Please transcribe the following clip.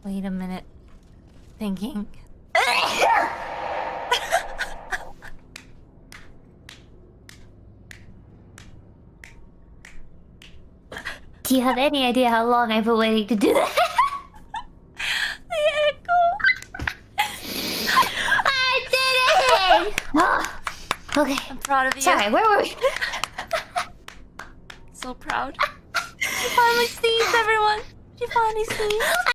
Wait a minute. Thinking. Do you have any idea how long I've been waiting to do that? The echo. I did it! Oh, okay. I'm proud of you. Sorry, where were we? So proud. She finally sneezed, everyone. She finally sneezed.